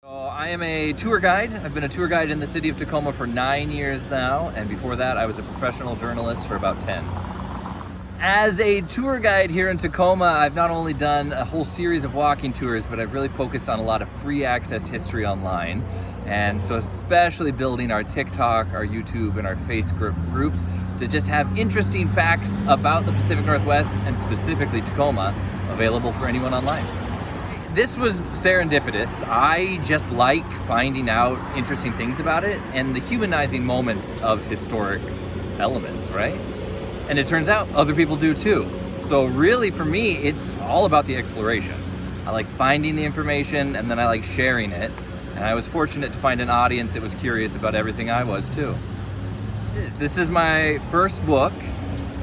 So I am a tour guide. I've been a tour guide in the city of Tacoma for 9 years now, and before that I was a professional journalist for about 10. As a tour guide here in Tacoma, I've not only done a whole series of walking tours, but I've really focused on a lot of free access history online. And so especially building our TikTok, our YouTube, and our Facebook groups to just have interesting facts about the Pacific Northwest and specifically Tacoma available for anyone online. This was serendipitous. I just like finding out interesting things about it and the humanizing moments of historic elements, right? And it turns out other people do too. So really for me, it's all about the exploration. I like finding the information and then I like sharing it. And I was fortunate to find an audience that was curious about everything I was too. This is my first book.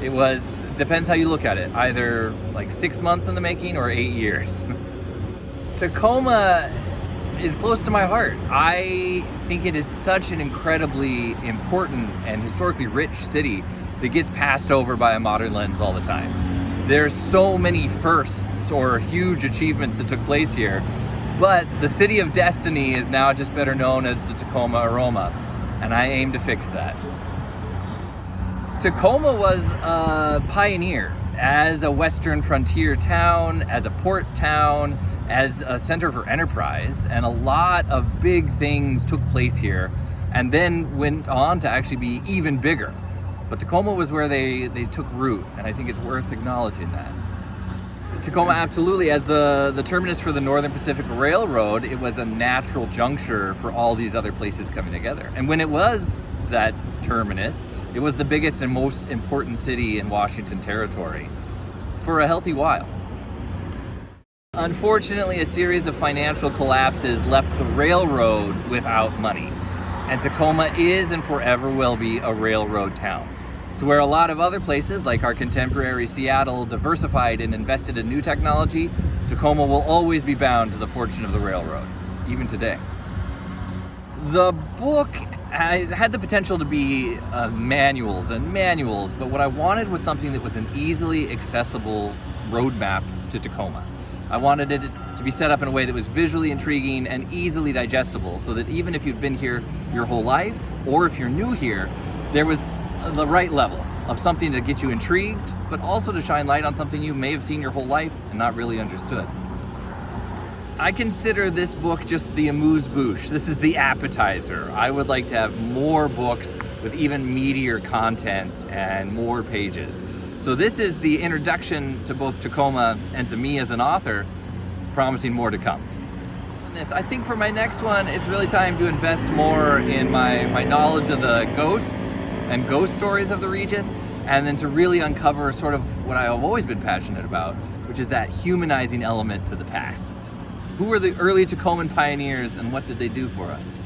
It was, depends how you look at it, either like 6 months in the making or 8 years. Tacoma is close to my heart. I think it is such an incredibly important and historically rich city that gets passed over by a modern lens all the time. There's so many firsts or huge achievements that took place here, but the city of destiny is now just better known as the Tacoma aroma, and I aim to fix that. Tacoma was a pioneer as a western frontier town, as a port town, as a center for enterprise, and a lot of big things took place here and then went on to actually be even bigger. But Tacoma was where they took root, and I think it's worth acknowledging that. Tacoma, absolutely, as the terminus for the Northern Pacific Railroad, it was a natural juncture for all these other places coming together. And when it was that terminus, it was the biggest and most important city in Washington Territory for a healthy while. Unfortunately, a series of financial collapses left the railroad without money. And Tacoma is and forever will be a railroad town. So where a lot of other places, like our contemporary Seattle, diversified and invested in new technology, Tacoma will always be bound to the fortune of the railroad, even today. The book had the potential to be manuals, but what I wanted was something that was an easily accessible roadmap to Tacoma. I wanted it to be set up in a way that was visually intriguing and easily digestible, so that even if you've been here your whole life, or if you're new here, there was the right level of something to get you intrigued, but also to shine light on something you may have seen your whole life and not really understood. I consider this book just the amuse-bouche. This is the appetizer. I would like to have more books with even meatier content and more pages. So this is the introduction to both Tacoma and to me as an author, promising more to come. I think for my next one, it's really time to invest more in my knowledge of the ghosts and ghost stories of the region, and then to really uncover sort of what I've always been passionate about, which is that humanizing element to the past. Who were the early Tacoman pioneers and what did they do for us?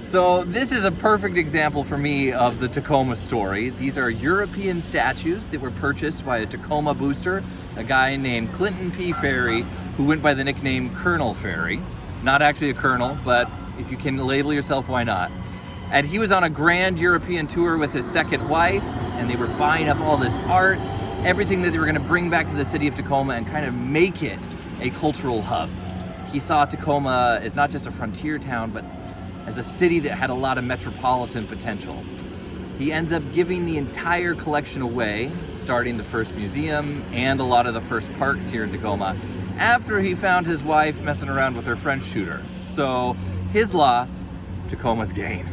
So this is a perfect example for me of the Tacoma story. These are European statues that were purchased by a Tacoma booster, a guy named Clinton P. Ferry, who went by the nickname Colonel Ferry. Not actually a colonel, but if you can label yourself, why not? And he was on a grand European tour with his second wife, and they were buying up all this art, everything that they were going to bring back to the city of Tacoma and kind of make it a cultural hub. He saw Tacoma as not just a frontier town, but as a city that had a lot of metropolitan potential. He ends up giving the entire collection away, starting the first museum and a lot of the first parks here in Tacoma, after he found his wife messing around with her French shooter. So his loss, Tacoma's gain.